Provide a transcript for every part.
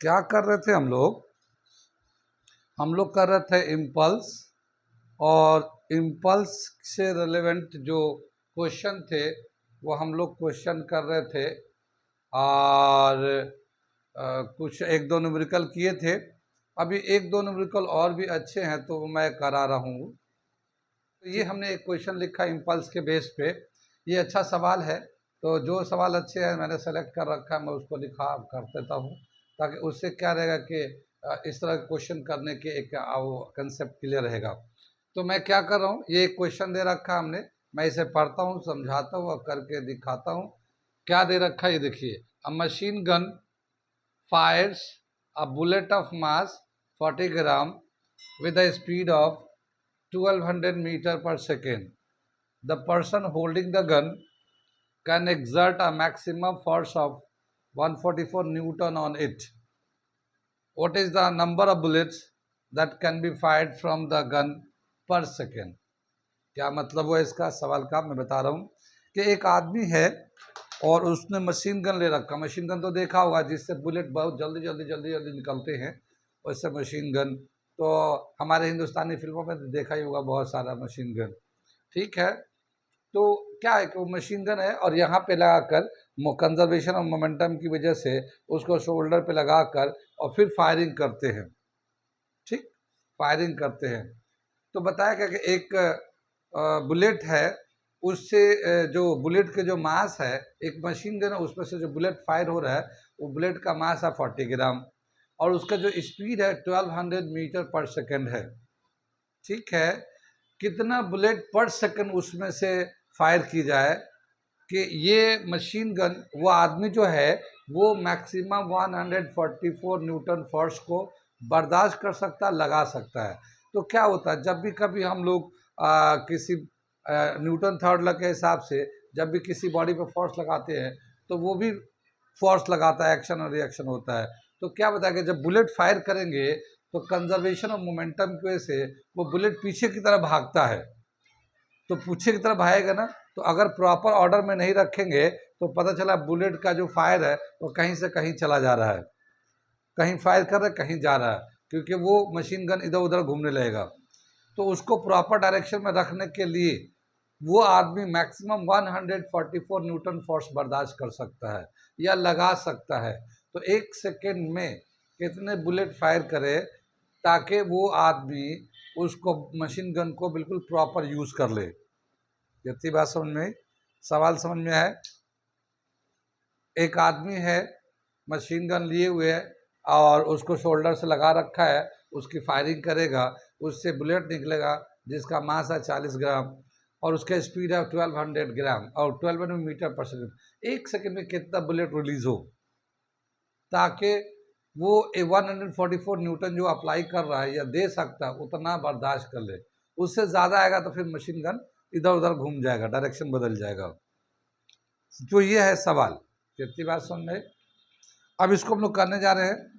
क्या कर रहे थे हम लोग कर रहे थे इम्पल्स, और इम्पल्स से रिलेवेंट जो क्वेश्चन थे वो हम लोग क्वेश्चन कर रहे थे। और कुछ एक दो न्यूमेरिकल किए थे। अभी एक दो न्यूमेरिकल और भी अच्छे हैं तो मैं करा रहा हूँ। तो ये हमने एक क्वेश्चन लिखा इम्पल्स के बेस पे। ये अच्छा सवाल है, तो जो सवाल अच्छे हैं मैंने सेलेक्ट कर रखा है, मैं उसको लिखा कर देता हूँ, ताकि उससे क्या रहेगा कि इस तरह के क्वेश्चन करने के एक वो कंसेप्ट क्लियर रहेगा। तो मैं क्या कर रहा हूँ, ये एक क्वेश्चन दे रखा हमने, मैं इसे पढ़ता हूँ, समझाता हूँ और करके दिखाता हूँ। क्या दे रखा है ये देखिए। अ machine gun fires a bullet of mass 40 gram with a speed of 1200 meter per second. The person holding the gun can exert a maximum force of 144 Newton on it. What is the number of bullets that can be fired from the gun per second? क्या मतलब हुआ इसका सवाल का, मैं बता रहा हूँ कि एक आदमी है और उसने मशीन गन ले रखा। मशीन गन तो देखा होगा जिससे बुलेट बहुत जल्दी जल्दी जल्दी जल्दी निकलते हैं, वैसे मशीन गन तो हमारे हिंदुस्तानी फिल्मों में देखा ही होगा, बहुत सारा मशीन गन। ठीक है, तो क्या है कि वो मशीन गन है और यहाँ पे लगाकर कंजर्वेशन ऑफ मोमेंटम की वजह से उसको शोल्डर पे लगाकर और फिर फायरिंग करते हैं। ठीक, फायरिंग करते हैं। तो बताया क्या कि एक बुलेट है, उससे जो बुलेट के जो मास है, एक मशीन गन है उसमें से जो बुलेट फायर हो रहा है वो बुलेट का मास है 40 ग्राम और उसका जो स्पीड है 1200 मीटर पर सेकंड है। ठीक है, कितना बुलेट पर सेकंड उसमें से फायर की जाए कि ये मशीन गन, वो आदमी जो है वो मैक्सिमम 144 न्यूटन फोर्स को बर्दाश्त कर सकता, लगा सकता है। तो क्या होता है, जब भी कभी हम लोग किसी न्यूटन थर्ड लॉ के हिसाब से जब भी किसी बॉडी पर फोर्स लगाते हैं तो वो भी फोर्स लगाता है, एक्शन और रिएक्शन होता है। तो क्या बताया कि जब बुलेट फायर करेंगे तो कंजर्वेशन ऑफ मोमेंटम की वजह से वो बुलेट पीछे की तरफ भागता है। तो पीछे की तरफ भागेगा ना, तो अगर प्रॉपर ऑर्डर में नहीं रखेंगे तो पता चला बुलेट का जो फायर है वो कहीं से कहीं चला जा रहा है, कहीं फायर कर रहा है कहीं जा रहा है, क्योंकि वो मशीन गन इधर उधर घूमने लगेगा। तो उसको प्रॉपर डायरेक्शन में रखने के लिए वो आदमी मैक्सिमम 144 न्यूटन फोर्स बर्दाश्त कर सकता है या लगा सकता है। तो एक सेकेंड में कितने बुलेट फायर करे ताकि वो आदमी उसको मशीन गन को बिल्कुल प्रॉपर यूज कर ले। इतनी बात समझ में, सवाल समझ में है। एक आदमी है, मशीन गन लिए हुए है और उसको शोल्डर से लगा रखा है, उसकी फायरिंग करेगा, उससे बुलेट निकलेगा जिसका मास है 40 ग्राम और उसका स्पीड है 1200 ग्राम और 1200 मीटर पर सेकंड। एक सेकंड में कितना बुलेट रिलीज हो ताकि वो 144 न्यूटन जो अप्लाई कर रहा है या दे सकता है उतना बर्दाश्त कर ले। उससे ज़्यादा आएगा तो फिर मशीन गन इधर उधर घूम जाएगा, डायरेक्शन बदल जाएगा। तो ये है सवाल, कितनी बात समझ में। अब इसको हम लोग करने जा रहे हैं।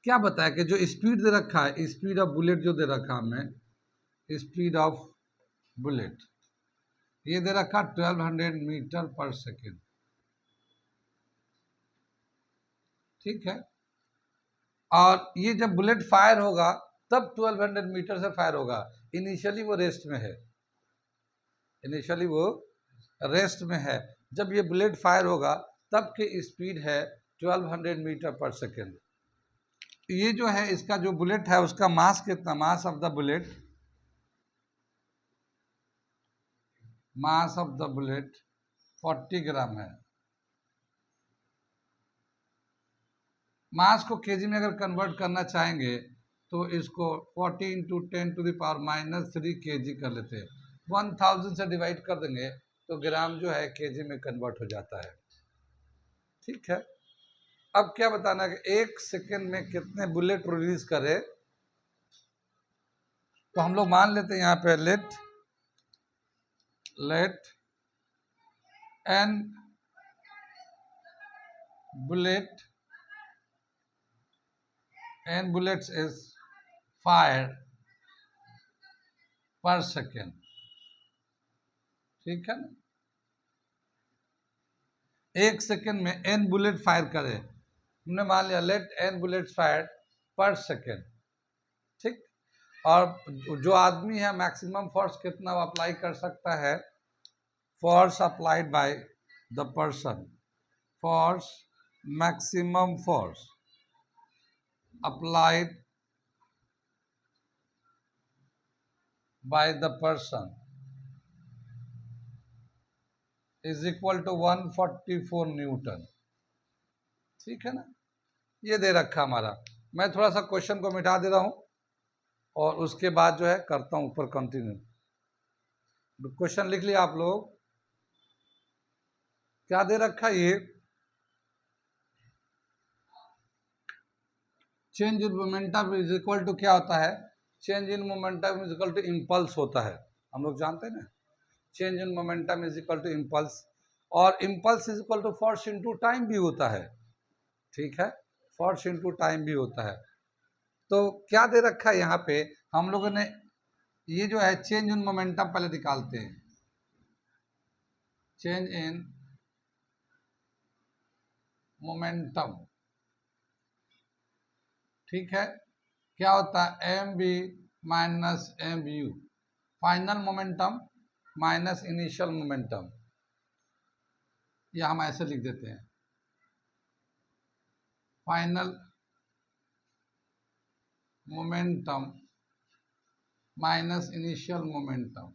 क्या बताया कि जो स्पीड दे रखा है, स्पीड ऑफ बुलेट जो दे रखा हमें, स्पीड ऑफ बुलेट ये दे रखा 1200 मीटर पर सेकेंड। ठीक है, और ये जब बुलेट फायर होगा तब 1200 मीटर से फायर होगा। इनिशियली वो रेस्ट में है, इनिशियली वो रेस्ट में है। जब ये बुलेट फायर होगा तब की स्पीड है 1200 मीटर पर सेकेंड। ये जो है इसका जो बुलेट है उसका मास कितना, mass of the bullet, mass of the bullet 40 ग्राम है। मास को केजी में अगर कन्वर्ट करना चाहेंगे तो इसको 40 इंटू 10⁻³ केजी कर लेते हैं। 1000 से डिवाइड कर देंगे तो ग्राम जो है केजी में कन्वर्ट हो जाता है। ठीक है, अब क्या बताना है कि एक सेकेंड में कितने बुलेट रिलीज करे। तो हम लोग मान लेते हैं यहाँ पे let N bullets is fired per second। ठीक है ना, एक सेकेंड में n बुलेट फायर करे हमने मान लिया लेट n बुलेट्स फायर्ड पर सेकेंड, ठीक। और जो आदमी है मैक्सिमम फोर्स कितना वो अप्लाई कर सकता है, force applied by the person, force maximum force applied by the person is equal to 144 newton, ठीक है ना। ये दे रखा हमारा। मैं थोड़ा सा क्वेश्चन को मिटा दे रहा हूं और उसके बाद जो है करता हूं ऊपर कंटिन्यू। क्वेश्चन लिख लिया आप लोग, क्या दे रखा ये, change in momentum is equal to क्या होता है, change in momentum is equal to impulse होता है, हम लोग जानते हैं ना। Change in momentum is equal to impulse, और impulse is equal to force into time भी होता है, ठीक है, फोर्स इनटू टाइम भी होता है। तो क्या दे रखा है यहाँ पे हम लोगों ने, ये जो है चेंज इन मोमेंटम पहले निकालते हैं, चेंज इन मोमेंटम, ठीक है, क्या होता है M B minus M U, final momentum minus initial momentum, या हम ऐसे लिख देते हैं final momentum minus initial momentum,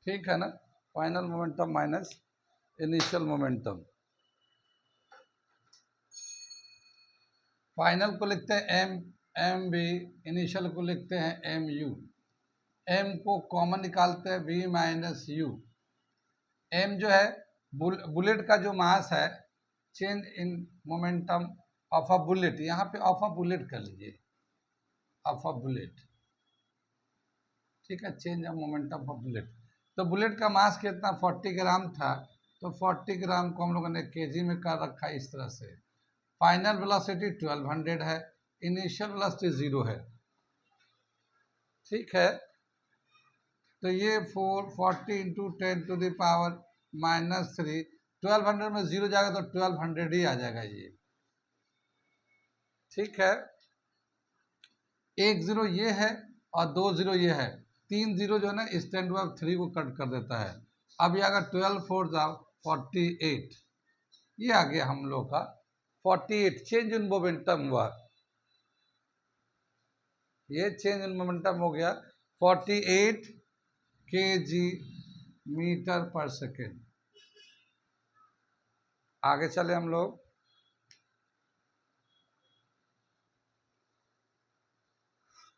ठीक है ना, final momentum minus initial momentum. Final को लिखते हैं एम बी, इनिशियल को लिखते हैं एम यू, एम को कॉमन निकालते हैं v माइनस यू। एम जो है बुलेट का जो मास है, change in momentum of a bullet, यहाँ पे ऑफ अ बुलेट कर लीजिए, ऑफ अ बुलेट, ठीक है, change of momentum of bullet. तो बुलेट का मास कितना 40 ग्राम था, तो 40 ग्राम को हम लोगों ने केजी में कर रखा है इस तरह से। फाइनल वेलोसिटी 1200 है, इनिशियल वेलोसिटी 0 है, ठीक है। तो ये 440 इंटू 10⁻⁻³ 1200 में 0 जाएगा तो 1200 ही आ जाएगा ये, ठीक है। एक 0 ये है और 2 0 ये है, 3 0 जो है ना स्टैंड ऑफ 3 को कट कर देता है। अब ये अगर 12 4 48, ये आ गया हम लोग का 48, चेंज इन मोमेंटम हुआ, ये चेंज इन मोमेंटम हो गया 48 kg मीटर पर सेकेंड। आगे चले हम लोग,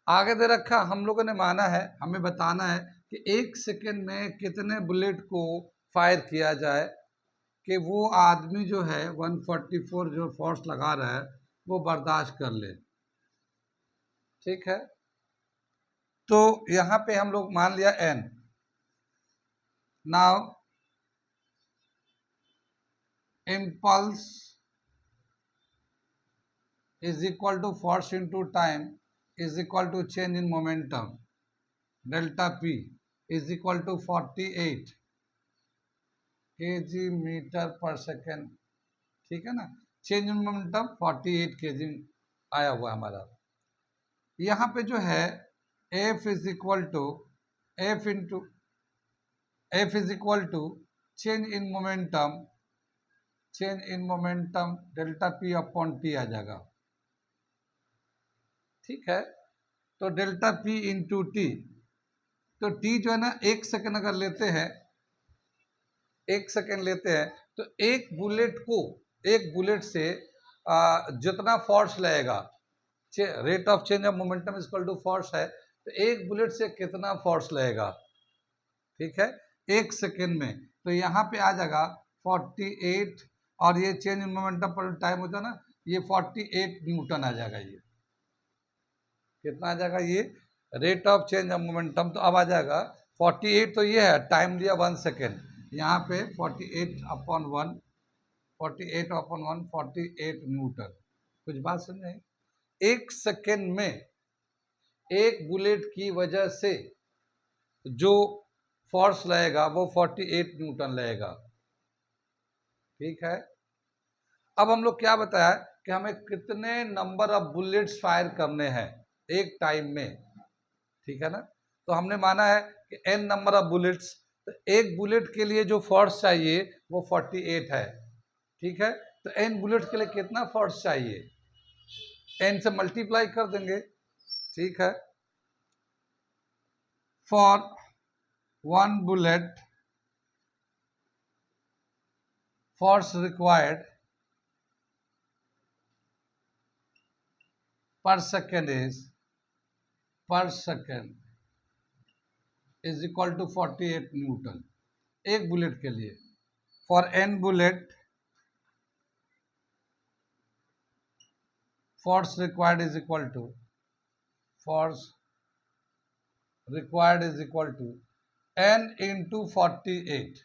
आगे दे रखा हम लोगों ने माना है, हमें बताना है कि 1 सेकेंड में कितने बुलेट को फायर किया जाए कि वो आदमी जो है 144 जो फोर्स लगा रहा है वो बर्दाश्त कर ले, ठीक है। तो यहाँ पे हम लोग मान लिया n, now impulse is equal to force into time is equal to change in momentum, delta p is equal to 48 kg metre पर सेकेंड, ठीक है ना। चेंज इन मोमेंटम 48 kg आया हुआ हमारा। यहाँ पे जो है F is equal to F into F is equal to change in momentum, change in momentum delta p upon t आ जाएगा, ठीक है। तो डेल्टा p इंटू टी, तो t जो है ना 1 सेकेंड अगर लेते हैं, 1 सेकेंड लेते हैं तो एक बुलेट से जितना फोर्स लगेगा, rate of change of momentum equal to force है, तो एक बुलेट से कितना फोर्स लगेगा, ठीक है, 1 सेकेंड में। तो यहाँ पे आ जाएगा 48, और ये चेंज इन मोमेंटम पर टाइम होता है ना, ये 48 न्यूटन आ जाएगा। ये कितना आ जाएगा, ये rate of change of momentum. तो अब आ जाएगा 48, तो ये है टाइम लिया 1 सेकेंड, यहाँ पे 48 अपॉन 1, 48 अपॉन 1 48 न्यूटन। कुछ बात समझे, 1 सेकेंड में एक बुलेट की वजह से जो फोर्स लगेगा वो 48 न्यूटन लगेगा। ठीक है, अब हम लोग क्या बताया कि हमें कितने नंबर ऑफ बुलेट्स फायर करने हैं एक टाइम में। ठीक है ना, तो हमने माना है कि n नंबर ऑफ बुलेट्स, तो एक बुलेट के लिए जो फोर्स चाहिए वो 48 है। ठीक है, तो n बुलेट के लिए कितना फोर्स चाहिए, n से मल्टीप्लाई कर देंगे। ठीक है, for 1 bullet force required per second is equal to 48 Newton एक बुलेट के लिए। For n bullet force required is equal to n into 48,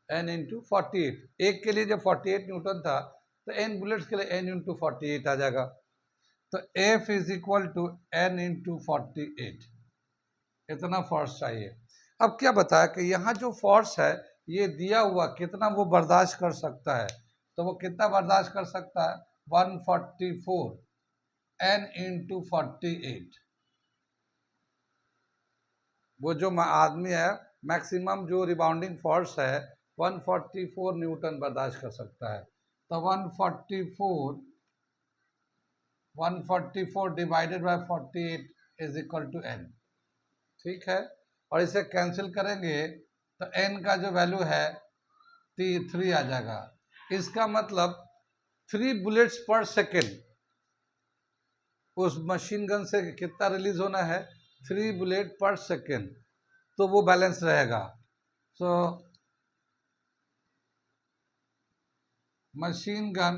n into 48। एक के लिए जब 48 न्यूटन था तो n बुलेट्स के लिए n into 48 आ जाएगा। तो F is equal to n into 48, इतना फोर्स चाहिए। अब क्या बताया कि यहाँ जो फोर्स है ये दिया हुआ कितना वो बर्दाश्त कर सकता है, तो वो कितना बर्दाश्त कर सकता है 144 n into 48। वो जो आदमी है मैक्सिमम जो रिबाउंडिंग फोर्स है 144 न्यूटन बर्दाश्त कर सकता है। तो 144 divided by 48 is equal to n। ठीक है, और इसे कैंसिल करेंगे तो n का जो वैल्यू है 3 आ जाएगा। इसका मतलब 3 बुलेट्स पर सेकेंड उस मशीन गन से कितना रिलीज होना है, 3 बुलेट पर सेकेंड, तो वो बैलेंस रहेगा। So machine gun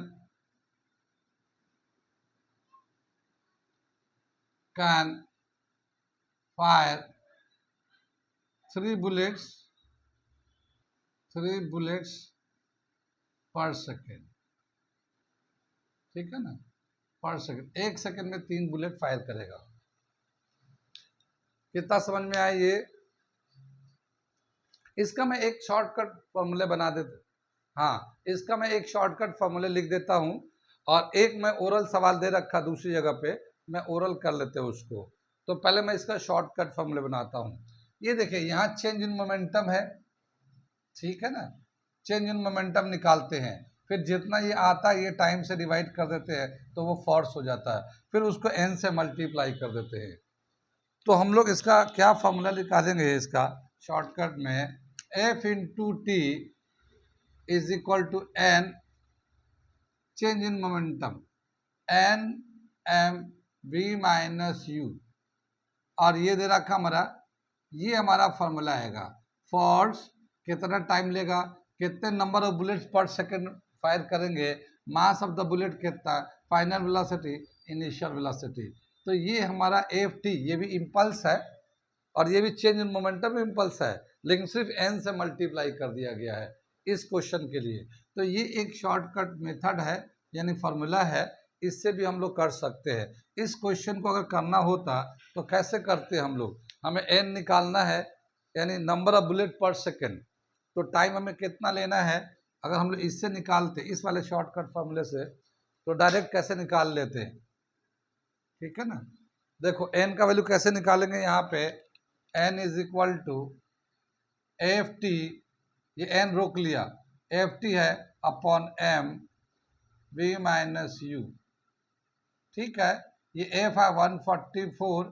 can fire 3 bullets पर सेकेंड। ठीक है ना, पर सेकेंड, एक सेकेंड में 3 बुलेट फायर करेगा। कितना समझ में आया ये? इसका मैं एक शॉर्टकट फॉर्मूले बना देता, हाँ इसका मैं एक शॉर्टकट फॉर्मूले लिख देता हूँ, और एक मैं ओरल सवाल दे रखा दूसरी जगह पे, मैं ओरल कर लेते हैं उसको। तो पहले मैं इसका शॉर्टकट फॉर्मूले बनाता हूँ। ये देखिए यहाँ चेंज इन मोमेंटम है, ठीक है ना, चेंज इन मोमेंटम निकालते हैं, फिर जितना ये आता है ये टाइम से डिवाइड कर देते हैं तो वो फोर्स हो जाता है, फिर उसको n से मल्टीप्लाई कर देते हैं। तो हम लोग इसका क्या फॉर्मूला निकालेंगे, इसका शॉर्टकट में F into T is equal to n change in momentum n m v minus u, और ये दे रखा हमारा, ये हमारा फॉर्मूला आएगा। फोर्स कितना टाइम लेगा, कितने नंबर ऑफ बुलेट्स पर सेकंड फायर करेंगे, मास ऑफ द बुलेट कितना, फाइनल वेलोसिटी, इनिशियल वेलोसिटी। तो ये हमारा एफ टी, ये भी इम्पल्स है और ये भी चेंज इन मोमेंटम इम्पल्स है, लेकिन सिर्फ एन से मल्टीप्लाई कर दिया गया है इस क्वेश्चन के लिए। तो ये एक शॉर्टकट मेथड है, यानी फार्मूला है, इससे भी हम लोग कर सकते हैं। इस क्वेश्चन को अगर करना होता तो कैसे करते हम लोग, हमें एन निकालना है यानी नंबर ऑफ बुलेट पर सेकेंड, तो टाइम हमें कितना लेना है, अगर हम लोग इससे निकालते इस वाले शॉर्टकट फार्मूले से तो डायरेक्ट कैसे निकाल लेते हैं। ठीक है ना, देखो एन का वैल्यू कैसे निकालेंगे, यहाँ पे N is equal to F T, ये एन रोक लिया, एफ टी है upon M V minus U. ठीक है, ये एफ है 144,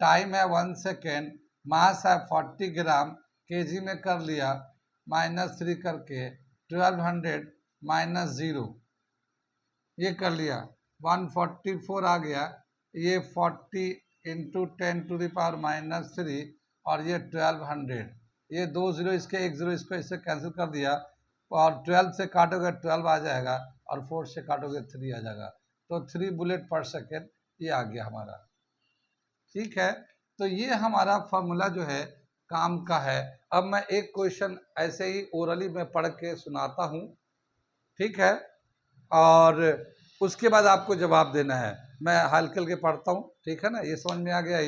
टाइम है 1 सेकेंड, मास है 40 ग्राम, केजी में कर लिया, -3 करके 1200 माइनस 0, ये कर लिया 144 आ गया, ये 40 इंटू 10⁻³ और ये 1200, ये 2 0 इसके 1 0 इसको इससे कैंसिल कर दिया, और 12 से काटोगे 12 आ जाएगा और 4 से काटोगे 3 आ जाएगा, तो 3 बुलेट पर सेकेंड ये आ गया हमारा। ठीक है, तो ये हमारा फार्मूला जो है काम का है। अब मैं एक क्वेश्चन ऐसे ही ओरली में पढ़ के सुनाता हूँ, ठीक है, और उसके बाद आपको जवाब देना है। मैं हल्के हल्के पढ़ता हूँ, ठीक है ना, ये समझ में आ गया,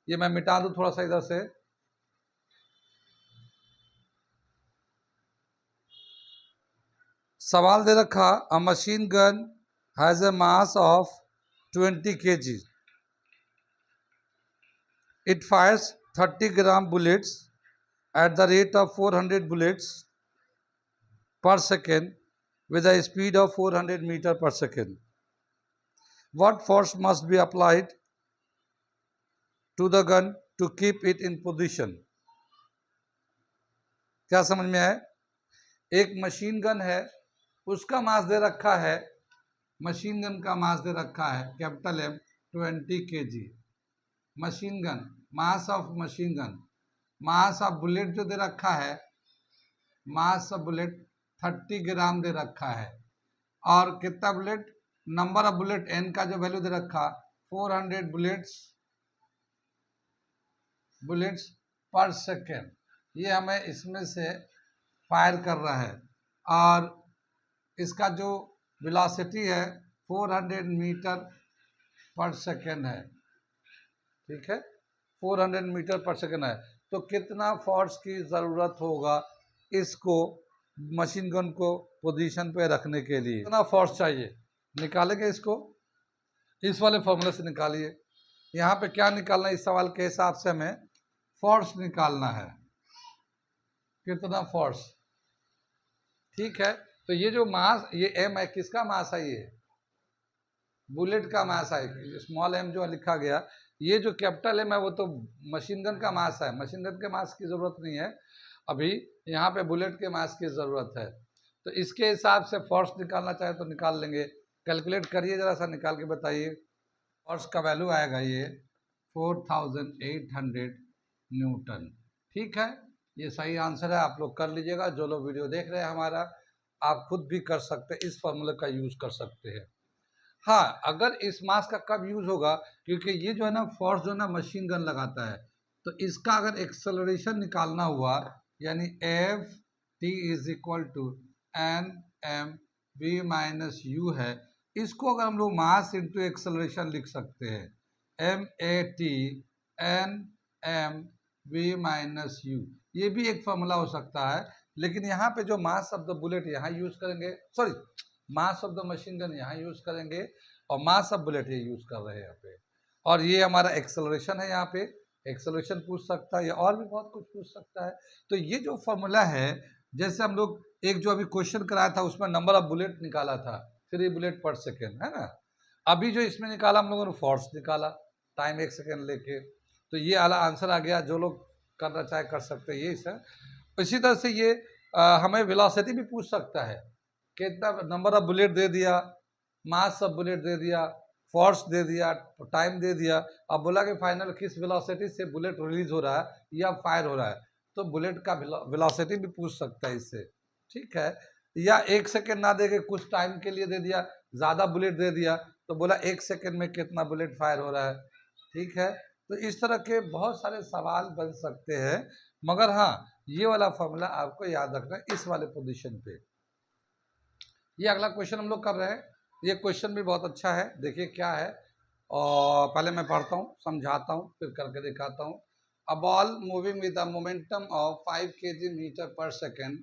ये मैं मिटा दूँ थोड़ा सा इधर से, सवाल दे रखा, अ machine gun has a mass of 20 kg. It fires 30 gram bullets at the rate of 400 bullets per second with a speed of 400 meter per second. What force must be applied to the gun to keep it in position? क्या समझ में आया? एक machine gun है, उसका मास दे रखा है, machine gun का मास दे रखा है capital M 20 kg. Machine gun, mass of machine gun, mass of bullet जो दे रखा है, मास ऑफ बुलेट 30 ग्राम दे रखा है, और कितना bullet, number of bullet n का जो वैल्यू दे रखा 400 बुलेट्स पर सेकेंड. ये हमें इसमें से फायर कर रहा है, और इसका जो वेलोसिटी है 400 मीटर पर सेकेंड है. ठीक है, 400 मीटर पर सेकेंड है. तो कितना फोर्स की ज़रूरत होगा इसको, मशीन गन को पोजीशन पे रखने के लिए, कितना फोर्स चाहिए, निकालेंगे इसको. इस वाले फॉर्मूले से निकालिए. यहाँ पे क्या निकालना है, इस सवाल के हिसाब से हमें फोर्स निकालना है, कितना फोर्स. ठीक है, तो ये जो मास, ये m है, किसका मास है, ये बुलेट का मास है. स्मॉल m जो लिखा गया, ये जो कैपिटल M है वो तो मशीन गन का मास है. मशीन गन के मास की ज़रूरत नहीं है अभी, यहाँ पे बुलेट के मास की ज़रूरत है. तो इसके हिसाब से फोर्स निकालना चाहे तो निकाल लेंगे. कैलकुलेट करिए, ज़रा सा निकाल के बताइए. फोर्स का वैल्यू आएगा ये 4800 न्यूटन. ठीक है, ये सही आंसर है. आप लोग कर लीजिएगा, जो लोग वीडियो देख रहे हैं हमारा, आप खुद भी कर सकते हैं, इस फॉर्मूले का यूज़ कर सकते हैं. हाँ, अगर इस मास का कब यूज़ होगा, क्योंकि ये जो है ना फोर्स जो है ना मशीन गन लगाता है, तो इसका अगर एक्सेलरेशन निकालना हुआ, यानी F T is equal to N M V minus U है, इसको अगर हम लोग मास इंटू एक्सेलरेशन लिख सकते हैं, M A T N M V minus U. ये भी एक फॉर्मूला हो सकता है, लेकिन यहाँ पे जो मास ऑफ द बुलेट यहाँ यूज़ करेंगे, sorry, mass of the machine gun यहाँ यूज़ करेंगे, और मास ऑफ बुलेट ये यूज़ कर रहे हैं यहाँ पे. और ये हमारा एक्सेलरेशन है, यहाँ पे एक्सेलरेशन पूछ सकता है, या और भी बहुत कुछ पूछ सकता है. तो ये जो फॉर्मूला है, जैसे हम लोग एक जो अभी क्वेश्चन कराया था उसमें नंबर ऑफ बुलेट निकाला था 3 बुलेट पर सेकेंड, है ना. अभी जो इसमें निकाला हम लोगों ने फोर्स निकाला, टाइम 1 सेकेंड लेके. तो ये वाला आंसर आ गया. जो लोग करना चाहे कर सकते हैं ये सर. इसी तरह से ये हमें वेलोसिटी भी पूछ सकता है, कितना नंबर ऑफ बुलेट दे दिया, मास ऑफ बुलेट दे दिया, फोर्स दे दिया, टाइम दे दिया. अब बोला कि फाइनल किस वेलोसिटी से बुलेट रिलीज हो रहा है या फायर हो रहा है, तो बुलेट का वेलोसिटी भी पूछ सकता है इससे. ठीक है, या 1 सेकेंड ना दे के कुछ टाइम के लिए दे दिया, ज़्यादा बुलेट दे दिया, तो बोला 1 सेकेंड में कितना बुलेट फायर हो रहा है. ठीक है, तो इस तरह के बहुत सारे सवाल बन सकते हैं, मगर हाँ, ये वाला फॉर्मूला आपको याद रखना है इस वाले पोजीशन पे. ये अगला क्वेश्चन हम लोग कर रहे हैं. ये क्वेश्चन भी बहुत अच्छा है, देखिए क्या है, और पहले मैं पढ़ता हूँ, समझाता हूँ, फिर करके दिखाता हूँ. A ball moving with a momentum of 5 kg metre पर second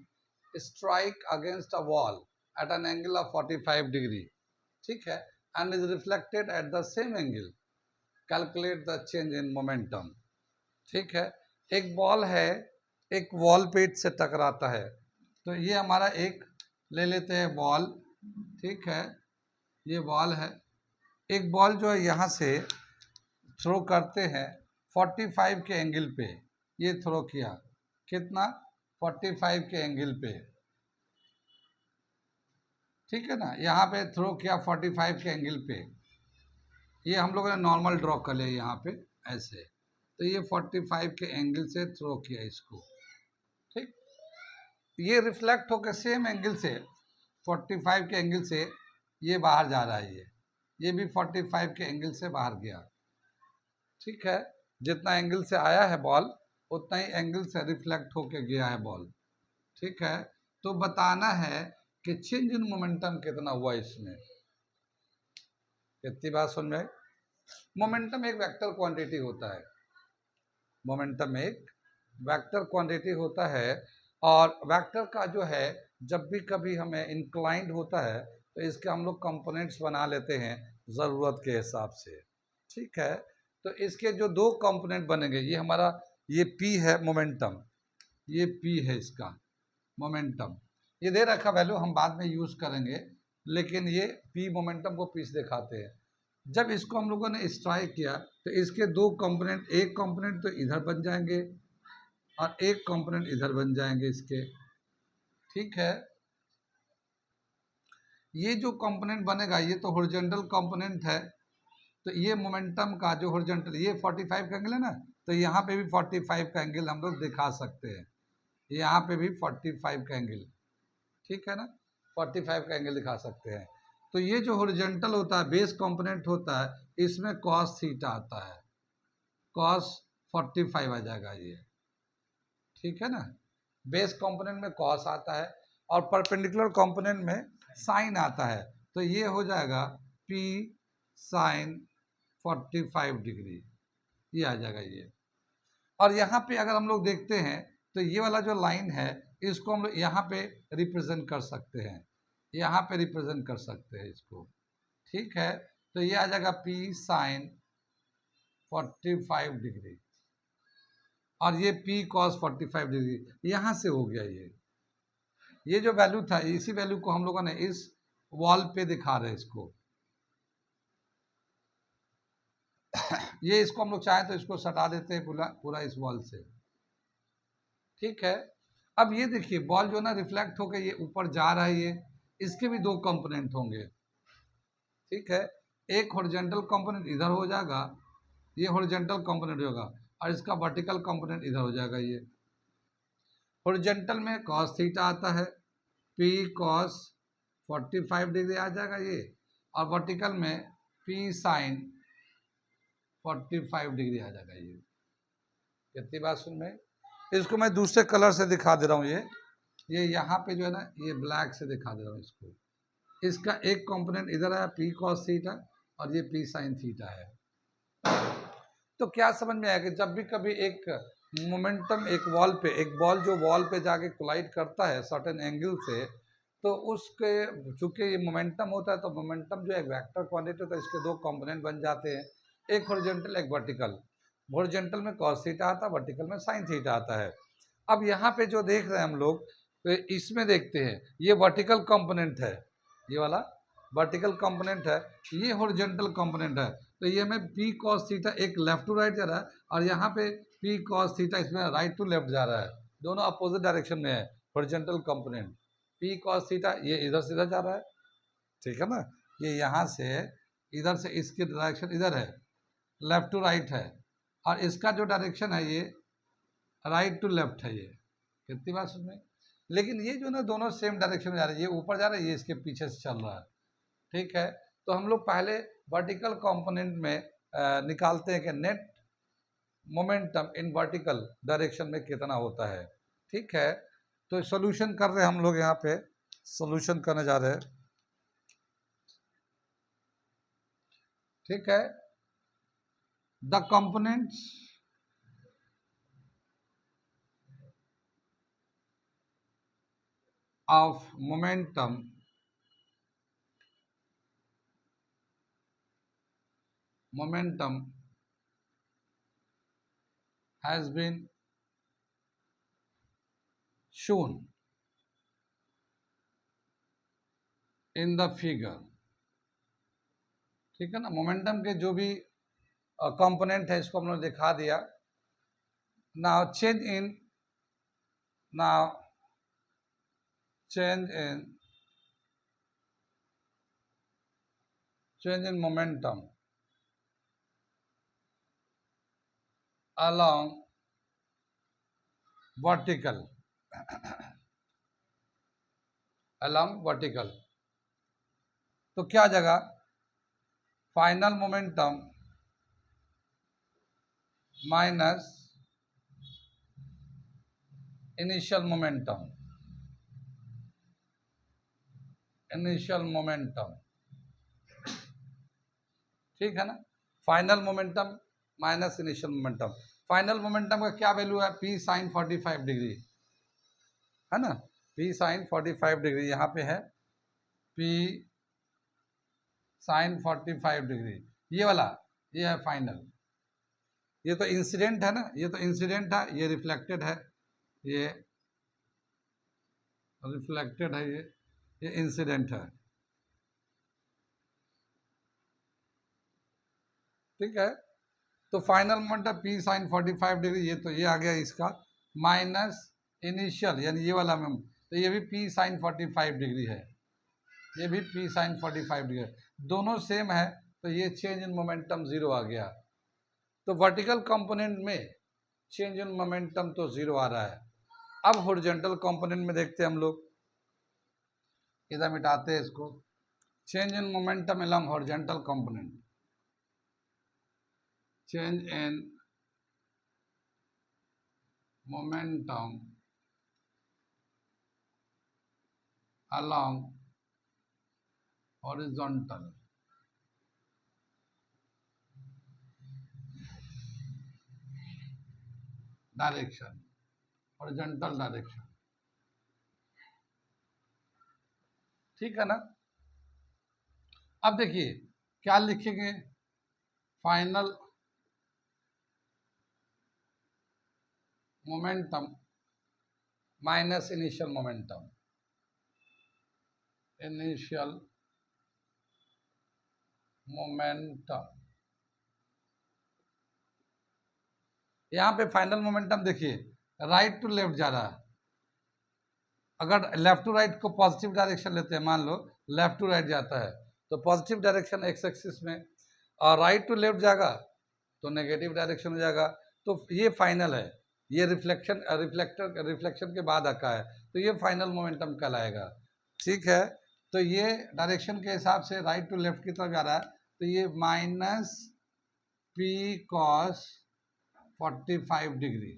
strike against a wall at an angle of 45 degree. ठीक है, and is reflected at the same angle. Calculate the change in momentum. ठीक है, एक ball है, एक wall पे से टकराता है. तो ये हमारा एक ले लेते हैं बॉल. ठीक है, ये बॉल है, एक बॉल जो है यहाँ से थ्रो करते हैं 45 के एंगल पे. ये थ्रो किया कितना, 45 के एंगल पे. ठीक है ना, यहाँ पे थ्रो किया 45 के एंगल पे. ये हम लोगों ने नॉर्मल ड्रॉ कर लिया यहाँ पे ऐसे. तो ये 45 के एंगल से थ्रो किया इसको. ठीक, ये रिफ्लेक्ट होकर सेम एंगल से 45 के एंगल से ये बाहर जा रहा है. ये भी 45 के एंगल से बाहर गया. ठीक है, जितना एंगल से आया है बॉल, उतना ही एंगल से रिफ्लेक्ट होके गया है बॉल. ठीक है, तो बताना है कि चेंज इन मोमेंटम कितना हुआ इसमें. कितनी बात समझ में. मोमेंटम एक वेक्टर क्वांटिटी होता है. मोमेंटम एक वेक्टर क्वांटिटी होता है, और वेक्टर का जो है जब भी कभी हमें इंक्लाइंड होता है तो इसके हम लोग कंपोनेंट्स बना लेते हैं ज़रूरत के हिसाब से। ठीक है, तो इसके जो दो कंपोनेंट बनेंगे, ये हमारा ये P है मोमेंटम, ये P है इसका मोमेंटम, ये दे रखा वैल्यू हम बाद में यूज़ करेंगे, लेकिन ये P मोमेंटम को P से दिखाते हैं। जब इसको हम लोगों ने स्ट्राइक किया तो इसके दो कंपोनेंट, एक कंपोनेंट तो इधर बन जाएंगे और एक कंपोनेंट इधर बन जाएंगे इसके। ठीक है, ये जो कंपोनेंट बनेगा ये तो हॉरिजॉन्टल कंपोनेंट है, तो ये मोमेंटम का जो हॉरिजॉन्टल, ये 45 का एंगल है ना, तो यहाँ पे भी 45 का एंगल हम लोग दिखा सकते हैं, यहाँ पे भी 45 का एंगल, ठीक है ना, 45 का एंगल दिखा सकते हैं। तो ये जो हॉरिजॉन्टल होता है, बेस कंपोनेंट होता है, इसमें कॉस थीटा आता है, कॉस 45 आ जाएगा ये, ठीक है ना, बेस कंपोनेंट में कॉस आता है और परपेंडिकुलर कंपोनेंट में साइन आता है, तो ये हो जाएगा P साइन 45 डिग्री, ये आ जाएगा ये। और यहाँ पे अगर हम लोग देखते हैं तो ये वाला जो लाइन है इसको हम लोग यहाँ पे रिप्रेजेंट कर सकते हैं, यहाँ पे रिप्रेजेंट कर सकते हैं इसको, ठीक है, तो ये आ जाएगा P साइन 45 डिग्री और ये P कॉस 45 डिग्री, यहाँ से हो गया ये जो वैल्यू था, इसी वैल्यू को हम लोगों ने इस वॉल पे दिखा रहे हैं इसको। ये इसको हम लोग चाहें तो इसको सटा देते हैं पूरा इस वॉल से, ठीक है। अब ये देखिए बॉल जो ना रिफ्लेक्ट होकर ये ऊपर जा रहा है, ये इसके भी दो कंपोनेंट होंगे, ठीक है, एक हॉरिजॉन्टल कंपोनेंट इधर हो जाएगा, ये हॉरिजॉन्टल कंपोनेंट होगा और इसका वर्टिकल कंपोनेंट इधर हो जाएगा। ये हॉरिजॉन्टल में कॉस थीटा आता है, P कॉस 45 डिग्री आ जाएगा ये, और वर्टिकल में P साइन 45 डिग्री आ जाएगा ये। कितनी बात सुन में, इसको मैं दूसरे कलर से दिखा दे रहा हूँ, ये यहाँ पे जो है ना ये ब्लैक से दिखा दे रहा हूँ इसको, इसका एक कंपोनेंट इधर है P कॉस थीटा और ये P साइन थीटा है। तो क्या समझ में आया कि जब भी कभी एक मोमेंटम एक वॉल पे, एक बॉल जो वॉल पे जाके कोलाइड करता है सर्टेन एंगल से, तो उसके चूंकि ये मोमेंटम होता है तो मोमेंटम जो एक वेक्टर क्वांटिटी होता है, इसके दो कंपोनेंट बन जाते हैं, एक हॉरिजॉन्टल एक वर्टिकल। हॉरिजॉन्टल में कॉस थीटा आता है, वर्टिकल में साइन थीटा आता है। अब यहाँ पे जो देख रहे हैं हम लोग, तो इसमें देखते हैं ये वर्टिकल कंपोनेंट है, ये वाला वर्टिकल कंपोनेंट है, ये हॉरिजॉन्टल कंपोनेंट है, तो ये में P cos थीटा एक लेफ्ट टू राइट जा रहा है और यहाँ पे P cos थीटा इसमें राइट टू लेफ्ट जा रहा है, दोनों अपोजिट डायरेक्शन में है। Horizontal component P cos theta ये इधर से इधर जा रहा है, ठीक है ना, ये यहाँ से इधर से इसकी डायरेक्शन इधर है, लेफ्ट टू राइट है, और इसका जो डायरेक्शन है ये राइट टू लेफ्ट है। ये कितनी बात सुन में, लेकिन ये जो ना दोनों सेम डायरेक्शन में जा रहे हैं, ये ऊपर जा रहा है, ये इसके पीछे से चल रहा है, ठीक है। तो हम लोग पहले वर्टिकल कंपोनेंट में निकालते हैं कि net momentum in vertical direction में कितना होता है, ठीक है। तो सॉल्यूशन कर रहे हैं हम लोग, यहाँ पे सॉल्यूशन करने जा रहे हैं, ठीक है। The components of momentum has been shown in the figure, ठीक है ना। मोमेंटम के जो भी कंपोनेंट है इसको हम लोग दिखा दिया। Now change in momentum along vertical तो क्या जगह final momentum minus initial momentum, ठीक है ना। Final momentum minus initial momentum, final momentum का क्या वैल्यू है P साइन 45 डिग्री, है ना। पी साइन 45 डिग्री यहाँ पे है, पी साइन 45 डिग्री, ये वाला, ये है फाइनल। ये तो इंसिडेंट है ना, ये तो इंसिडेंट है, ये रिफ्लेक्टेड है, ये रिफ्लेक्टेड है, ये इंसिडेंट है। ठीक है, तो final momentum P sine 45 degree, ये तो ये आ गया इसका, माइनस इनिशियल यानी ये वाला में, तो ये भी पी साइन 45 डिग्री है, ये भी पी साइन 45 डिग्री है, दोनों सेम है, तो ये चेंज इन मोमेंटम जीरो आ गया। तो वर्टिकल कंपोनेंट में चेंज इन मोमेंटम तो जीरो आ रहा है। अब हॉरिजॉन्टल कंपोनेंट में देखते हैं हम लोग, इधर मिटाते हैं इसको, change in momentum along horizontal component, change in momentum along horizontal direction, horizontal direction। ठीक है ना। अब देखिए क्या लिखेंगे, final momentum minus initial momentum, initial momentum, यहाँ पे फाइनल मोमेंटम देखिए राइट टू लेफ्ट जा रहा है। अगर लेफ्ट टू राइट को पॉजिटिव डायरेक्शन लेते हैं, मान लो लेफ्ट टू राइट जाता है तो पॉजिटिव डायरेक्शन एक्स एक्सिस में, और राइट टू लेफ्ट जाएगा तो नेगेटिव डायरेक्शन हो जाएगा। तो ये फाइनल है, ये रिफ्लेक्शन के बाद आका है, तो ये फाइनल मोमेंटम कहलाएगा। ठीक है, तो ये डायरेक्शन के हिसाब से राइट टू लेफ्ट की तरफ जा रहा है, तो ये minus P cos 45 degree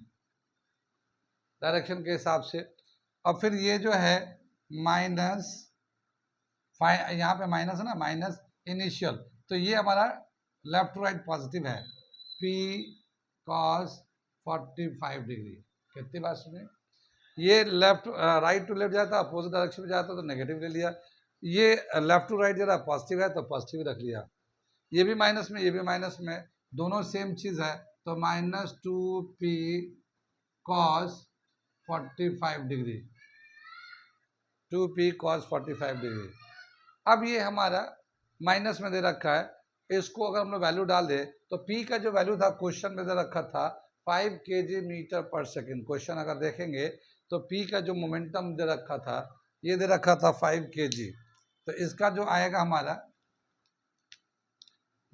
direction के हिसाब से। और फिर ये जो है माइनस, यहाँ पे माइनस है ना, माइनस इनिशियल, तो ये हमारा लेफ्ट टू राइट पॉजिटिव है, पी कॉस 45 डिग्री। कितनी बात सुने, ये लेफ्ट राइट टू लेफ्ट जाता है, अपोजिट डायरेक्शन में जाता है तो नेगेटिव ले लिया, ये लेफ्ट टू राइट जरा पॉजिटिव है तो पॉजिटिव रख लिया, ये भी माइनस में, ये भी माइनस में, दोनों सेम चीज है, तो minus 2p cos 45 degree, 2p cos 45 degree. अब ये हमारा माइनस में दे रखा है, इसको अगर हम लोग वैल्यू डाल दे तो p का जो वैल्यू था क्वेश्चन में दे रखा था 5 kg मीटर पर सेकेंड। क्वेश्चन अगर देखेंगे तो p का जो मोमेंटम दे रखा था, ये दे रखा था 5 kg, तो इसका जो आएगा हमारा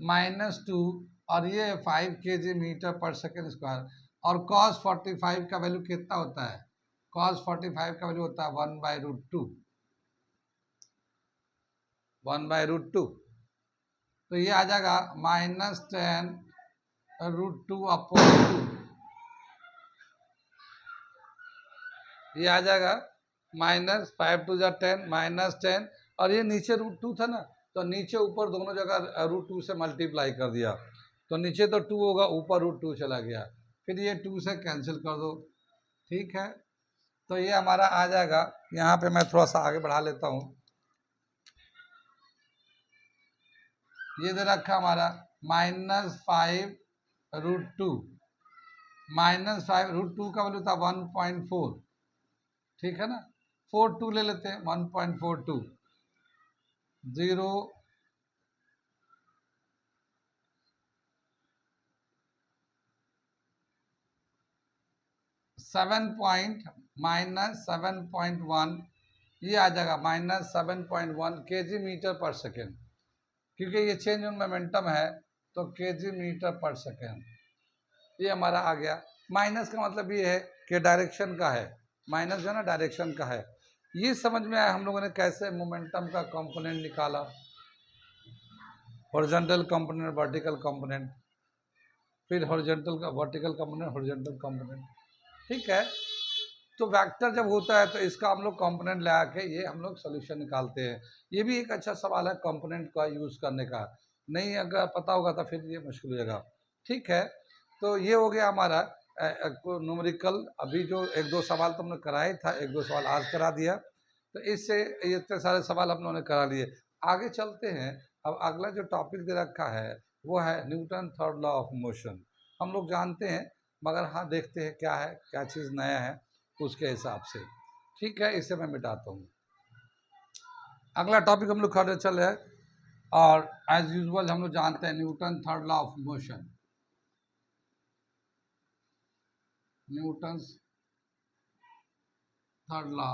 -2 और ये 5 kg मीटर पर सेकेंड स्क्वायर, और cos 45 का वैल्यू कितना होता है, cos 45 का वैल्यू होता है 1/√2, 1/√2, तो ये आ जाएगा -10√2 अपॉन 2, ये आ जाएगा -5 2 10 -10, और ये नीचे √2 था ना, तो नीचे ऊपर दोनों जगह √2 से मल्टीप्लाई कर दिया, तो नीचे तो 2 होगा, ऊपर √2 चला गया, फिर ये 2 से कैंसिल कर दो। ठीक है, तो ये हमारा आ जाएगा, यहाँ पे मैं थोड़ा सा आगे बढ़ा लेता हूँ, ये दे रखा हमारा -5√2, -5√2 का वैल्यू था 1.4, ठीक है ना, 42 ले लेते हैं, 1.42 0 7.1, ये आ जाएगा -7.1 kg मीटर पर सेकेंड, क्योंकि ये चेंज इन मोमेंटम है तो kg मीटर पर सेकेंड, ये हमारा आ गया। माइनस का मतलब ये है कि डायरेक्शन का है, माइनस जो है ना डायरेक्शन का है। ये समझ में आया हम लोगों ने कैसे मोमेंटम का कंपोनेंट निकाला, हॉरिजॉन्टल कंपोनेंट, वर्टिकल कंपोनेंट, फिर हॉरिजॉन्टल का वर्टिकल कंपोनेंट, हॉरिजॉन्टल कंपोनेंट। ठीक है, तो वेक्टर जब होता है तो इसका हम लोग कंपोनेंट लगा के ये हम लोग सोल्यूशन निकालते हैं। ये भी एक अच्छा सवाल है कंपोनेंट का यूज़ करने का, नहीं अगर पता होगा तो फिर ये मुश्किल हो जाएगा। ठीक है, तो ये हो गया हमारा न्यूमेरिकल अभी जो एक दो सवाल तुमने कराया था, एक दो सवाल आज करा दिया, तो इससे ये इतने सारे सवाल हम लोगों ने करा लिए। आगे चलते हैं। अब अगला जो टॉपिक दे रखा है वो है Newton third law of motion. हम लोग जानते हैं, मगर हाँ देखते हैं क्या है, क्या चीज़ नया है उसके हिसाब से। ठीक है, इसे मैं मिटाता हूँ। अगला टॉपिक हम लोग खड़े चल रहे हैं, और एज यूजुअल हम लोग जानते हैं Newton third law of motion. Newton third law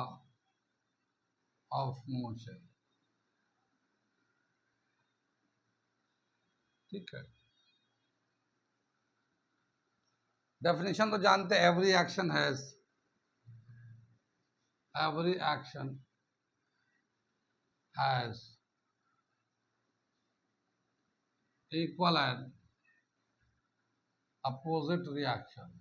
of motion. ठीक है, डेफिनेशन तो जानते हैं, every action has equal and opposite reaction.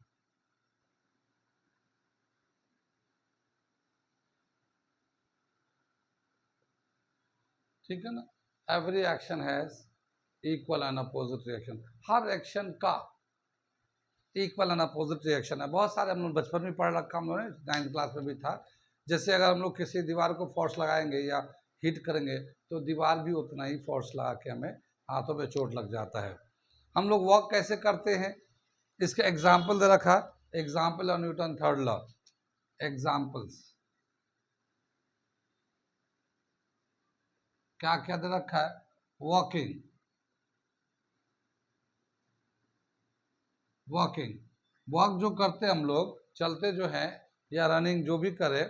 ठीक है ना, every action has equal and opposite reaction. Her action का इक्वल एंड अपोजिट रिएक्शन है। बहुत सारे हम लोग बचपन में पढ़ रखा, हम लोगों ने 9th क्लास में भी था। जैसे अगर हम लोग किसी दीवार को फोर्स लगाएंगे या हिट करेंगे तो दीवार भी उतना ही फोर्स लगा के हमें हाथों में चोट लग जाता है। हम लोग वॉक कैसे करते हैं, इसका एग्जाम्पल दे रखा, example of Newton third law. Examples क्या क्या दे रखा है, वॉकिंग, वॉकिंग, वॉक जो करते हम लोग, चलते जो है या रनिंग जो भी करे,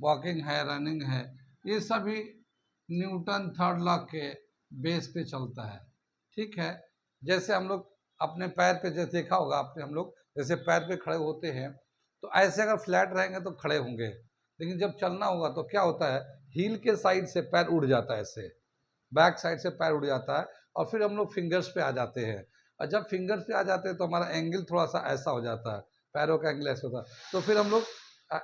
वॉकिंग है, रनिंग है, ये सभी न्यूटन थर्ड लॉ के बेस पे चलता है। ठीक है, जैसे हम लोग अपने पैर पे जैसे देखा होगा आपने, हम लोग जैसे पैर पे खड़े होते हैं तो ऐसे अगर फ्लैट रहेंगे तो खड़े होंगे, लेकिन जब चलना होगा तो क्या होता है, हील के साइड से पैर उड़ जाता है, ऐसे बैक साइड से पैर उड़ जाता है, और फिर हम लोग फिंगर्स पे आ जाते हैं। और जब फिंगर्स पे आ जाते हैं तो हमारा एंगल थोड़ा सा ऐसा हो जाता है, पैरों का एंगल ऐसा होता है। तो फिर हम लोग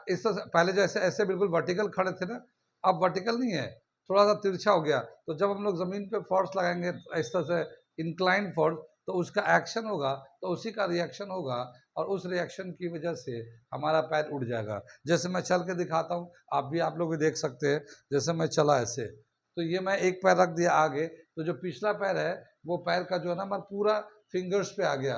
इस तरह से, पहले जैसे ऐसे बिल्कुल वर्टिकल खड़े थे ना, अब वर्टिकल नहीं है, थोड़ा सा तिरछा हो गया। तो जब हम लोग ज़मीन पे फोर्स लगाएंगे इस तरह से इंक्लाइन फोर्स, तो उसका एक्शन होगा, तो उसी का रिएक्शन होगा, और उस रिएक्शन की वजह से हमारा पैर उड़ जाएगा। जैसे मैं चल के दिखाता हूँ, आप लोग भी देख सकते हैं। जैसे मैं चला ऐसे, तो ये मैं एक पैर रख दिया आगे, तो जो पिछला पैर है वो पैर का जो है ना हमारा पूरा फिंगर्स पे आ गया।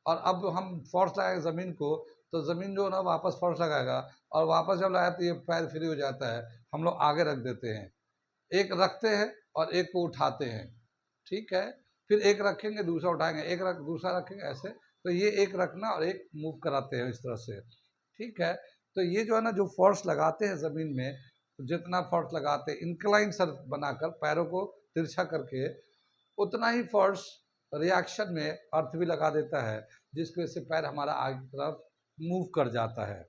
और अब हम फोर्स लगाएंगे ज़मीन को, तो ज़मीन जो है ना वापस फोर्स लगाएगा, और वापस जब लगाया तो ये पैर फ्री हो जाता है। हम लोग आगे रख देते हैं, एक रखते हैं और एक को उठाते हैं। ठीक है, फिर एक रखेंगे दूसरा उठाएंगे, एक रख दूसरा रखेंगे, ऐसे। तो ये एक रखना और एक मूव कराते हैं इस तरह से। ठीक है, तो ये जो है ना जो फोर्स लगाते हैं ज़मीन में, तो जितना फोर्स लगाते हैं इंक्लाइन सर बनाकर पैरों को तिरछा करके, उतना ही फोर्स रिएक्शन में अर्थ भी लगा देता है, जिसकी वजह से पैर हमारा आगे की तरफ मूव कर जाता है।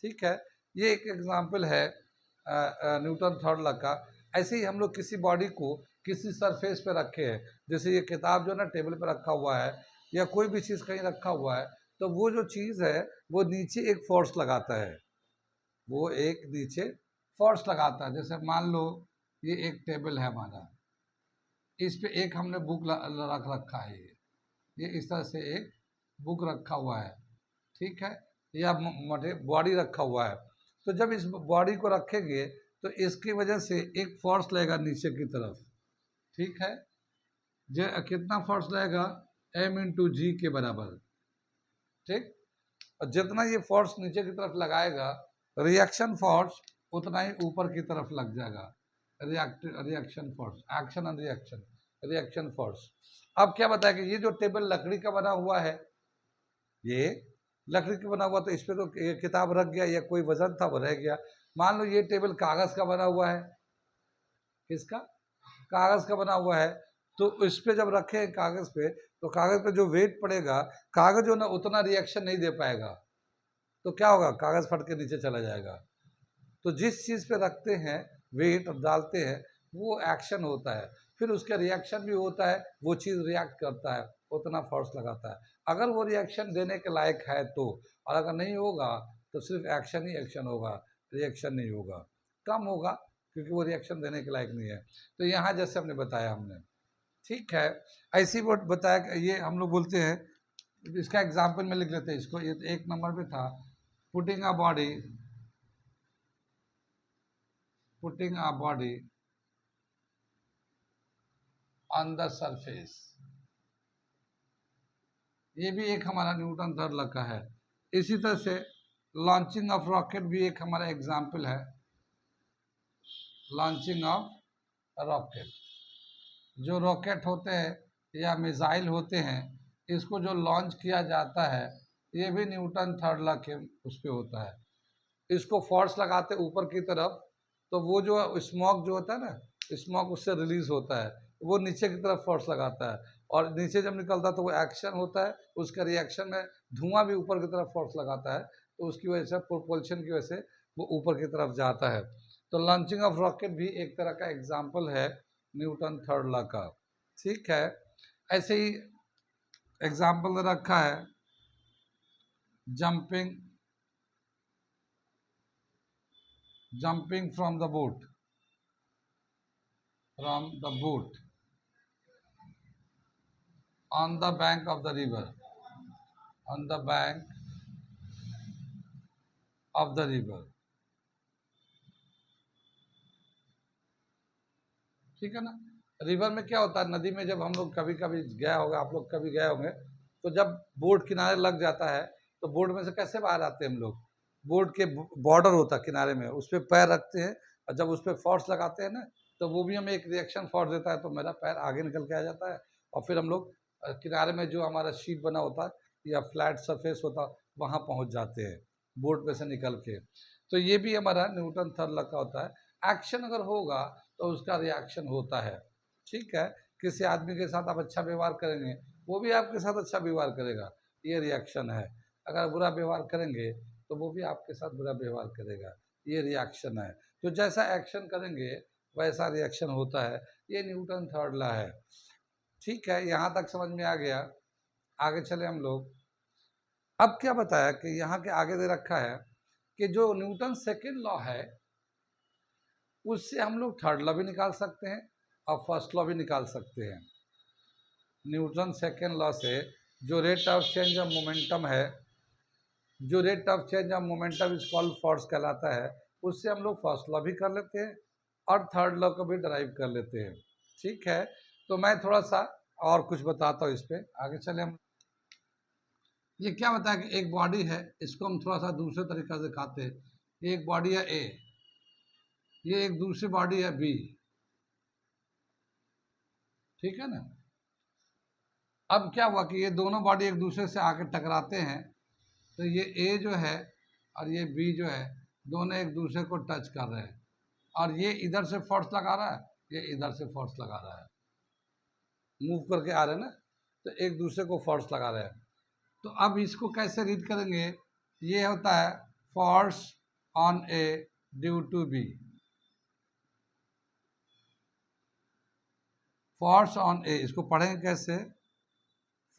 ठीक है, ये एक एग्जाम्पल है न्यूटन थर्ड लॉ का। ऐसे ही हम लोग किसी बॉडी को किसी सरफेस पे रखे हैं, जैसे ये किताब जो है ना टेबल पे रखा हुआ है, या कोई भी चीज़ कहीं रखा हुआ है, तो वो जो चीज़ है वो नीचे एक फोर्स लगाता है, वो एक नीचे फोर्स लगाता है। जैसे मान लो ये एक टेबल है हमारा, इस पे एक हमने बुक रख रखा है, ये इस तरह से एक बुक रखा हुआ है। ठीक है, या बॉडी रखा हुआ है। तो जब इस बॉडी को रखेंगे तो इसकी वजह से एक फोर्स लगेगा नीचे की तरफ। ठीक है, जो कितना फोर्स लगेगा, m×g के बराबर। ठीक, और जितना ये फोर्स नीचे की तरफ लगाएगा, रिएक्शन फोर्स उतना ही ऊपर की तरफ लग जाएगा। Reaction force, action and reaction, reaction force. अब क्या बताया कि ये जो टेबल लकड़ी का बना हुआ है, ये लकड़ी का बना हुआ, तो इस पर तो ये किताब रख गया या कोई वजन था वो रह गया। मान लो ये टेबल कागज़ का बना हुआ है, किसका, कागज़ का बना हुआ है। तो इस पे जब रखे कागज़ पे, तो कागज़ पे जो वेट पड़ेगा, कागज़ जो ना उतना रिएक्शन नहीं दे पाएगा, तो क्या होगा, कागज़ फट के नीचे चला जाएगा। तो जिस चीज़ पे रखते हैं वेट और डालते हैं, वो एक्शन होता है, फिर उसका रिएक्शन भी होता है, वो चीज़ रिएक्ट करता है, उतना फोर्स लगाता है। अगर वो रिएक्शन देने के लायक है तो, और अगर नहीं होगा तो सिर्फ एक्शन ही एक्शन होगा, रिएक्शन नहीं होगा, कम होगा, क्योंकि वो रिएक्शन देने के लायक नहीं है। तो यहाँ जैसे हमने बताया हमने, ठीक है, ऐसी वो बताया कि ये हम लोग बोलते हैं इसका एग्जाम्पल में लिख लेते हैं इसको, ये तो 1 नंबर पे था। Putting a body on the surface, ये भी एक हमारा न्यूटन थर्ड लॉ का है। इसी तरह से लॉन्चिंग ऑफ रॉकेट भी एक हमारा एग्जाम्पल है। लॉन्चिंग ऑफ रॉकेट, जो रॉकेट होते हैं या मिसाइल होते हैं, इसको जो लॉन्च किया जाता है, ये भी न्यूटन थर्ड लॉ के उस पर होता है। इसको फोर्स लगाते ऊपर की तरफ, तो वो जो स्मोक जो होता है ना, स्मोक उससे रिलीज होता है, वो नीचे की तरफ फोर्स लगाता है, और नीचे जब निकलता है तो वो एक्शन होता है, उसका रिएक्शन में धुआं भी ऊपर की तरफ फोर्स लगाता है, तो उसकी वजह से प्रोपल्शन की वजह से वो ऊपर की तरफ जाता है। तो लॉन्चिंग ऑफ रॉकेट भी एक तरह का एग्जाम्पल है न्यूटन थर्ड लॉ का। ठीक है, ऐसे ही एग्जाम्पल रखा है jumping from the boat on the bank of the river, on the bank of the river। ठीक है ना। रिवर में क्या होता है, नदी में जब हम लोग कभी कभी गया होगा, आप लोग कभी गए होंगे, तो जब बोट किनारे लग जाता है तो बोट में से कैसे बाहर आते हैं हम लोग, बोट के बॉर्डर होता है किनारे में, उस पर पैर रखते हैं, और जब उस पर फोर्स लगाते हैं ना, तो वो भी हमें एक रिएक्शन फोर्स देता है, तो मेरा पैर आगे निकल के आ जाता है, और फिर हम लोग किनारे में जो हमारा शीट बना होता है या फ्लैट सरफेस होता है वहाँ पहुँच जाते हैं बोट में से निकल के। तो ये भी हमारा न्यूटन थर्ड लॉ का होता है। एक्शन अगर होगा तो उसका रिएक्शन होता है। ठीक है, किसी आदमी के साथ आप अच्छा व्यवहार करेंगे, वो भी आपके साथ अच्छा व्यवहार करेगा, ये रिएक्शन है। अगर बुरा व्यवहार करेंगे तो वो भी आपके साथ बुरा व्यवहार करेगा, ये रिएक्शन है। तो जैसा एक्शन करेंगे वैसा रिएक्शन होता है, ये न्यूटन थर्ड लॉ है। ठीक है, यहाँ तक समझ में आ गया। आगे चले हम लोग। अब क्या बताया कि यहाँ के आगे दे रखा है कि जो न्यूटन सेकेंड लॉ है उससे हम लोग थर्ड लॉ भी निकाल सकते हैं और फर्स्ट लॉ भी निकाल सकते हैं। न्यूटन सेकेंड लॉ से जो rate of change of momentum है, जो rate of change of momentum is called force कहलाता है, उससे हम लोग फर्स्ट लॉ भी कर लेते हैं और थर्ड लॉ को भी ड्राइव कर लेते हैं। ठीक है, तो मैं थोड़ा सा और कुछ बताता हूँ इस पर, आगे चले हम। ये क्या बताया कि एक बॉडी है, इसको हम थोड़ा सा दूसरे तरीका से दिखाते हैं। ये एक बॉडी है ए, ये एक दूसरी बॉडी है बी। ठीक है ना। अब क्या हुआ कि ये दोनों बॉडी एक दूसरे से आके टकराते हैं, तो ये ए जो है और ये बी जो है, दोनों एक दूसरे को टच कर रहे हैं, और ये इधर से फोर्स लगा रहा है, ये इधर से फोर्स लगा रहा है, मूव करके आ रहे हैं ना, तो एक दूसरे को फोर्स लगा रहे हैं। तो अब इसको कैसे रीड करेंगे, ये होता है force on A due to B. Force on A, इसको पढ़ेंगे कैसे,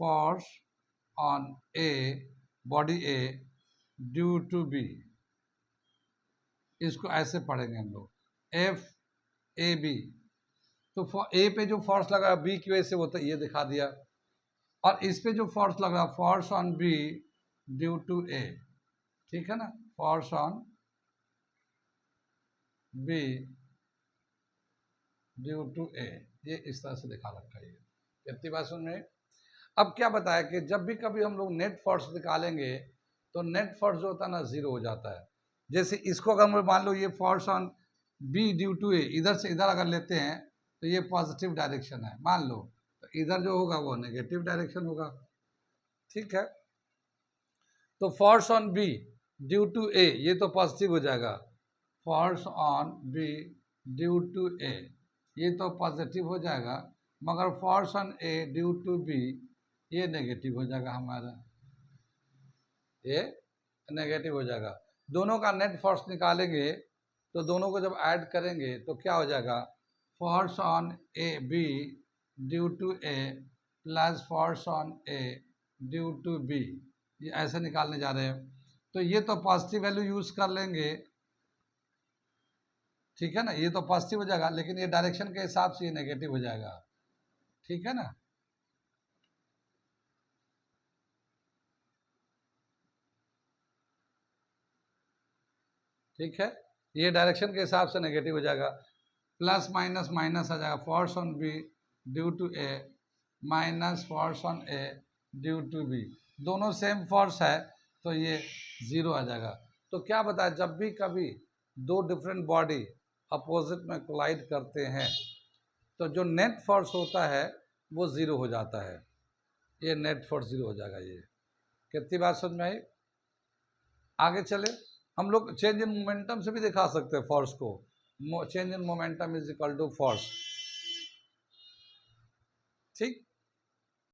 force on A, body A, due to B, इसको ऐसे पढ़ेंगे हम लोग, एफ ए बी। तो ए पे जो फोर्स लगा बी की वजह से होता है, ये दिखा दिया, और इस पे जो फोर्स लग रहा है force on B due to A. ठीक है ना, force on B due to A, ये इस तरह से दिखा रखा है। कितनी बात सुन रहे। अब क्या बताया कि जब भी कभी हम लोग नेट फोर्स निकालेंगे तो नेट फोर्स जो होता है ना जीरो हो जाता है। जैसे इसको अगर हम मान लो ये force on B due to A, इधर से इधर अगर लेते हैं तो ये पॉजिटिव डायरेक्शन है मान लो, तो इधर जो होगा वो नेगेटिव डायरेक्शन होगा। ठीक है, तो force on B due to A, ये तो पॉजिटिव हो जाएगा, force on B due to A, ये तो पॉजिटिव हो जाएगा, मगर force on A due to B ये नेगेटिव हो जाएगा हमारा, ये नेगेटिव हो जाएगा। दोनों का नेट फोर्स निकालेंगे तो दोनों को जब ऐड करेंगे तो क्या हो जाएगा, force on A B due to A plus force on A due to B, ये ऐसे निकालने जा रहे हैं। तो ये तो पॉजिटिव वैल्यू यूज कर लेंगे, ठीक है ना, ये तो पॉजिटिव हो जाएगा, लेकिन ये डायरेक्शन के हिसाब से ये नेगेटिव हो जाएगा। ठीक है ना। ठीक है, ये डायरेक्शन के हिसाब से नेगेटिव हो जाएगा, प्लस माइनस माइनस आ जाएगा, force on B due to A minus force on A due to B, दोनों सेम फोर्स है तो ये ज़ीरो आ जाएगा। तो क्या बताया, जब भी कभी दो डिफरेंट बॉडी अपोजिट में कोलाइड करते हैं तो जो नेट फोर्स होता है वो ज़ीरो हो जाता है, ये नेट फोर्स ज़ीरो हो जाएगा। ये कितनी बात समझ में आई? आगे चले, हम लोग चेंज इन मोमेंटम से भी दिखा सकते हैं फोर्स को, change in momentum is equal to force, ठीक।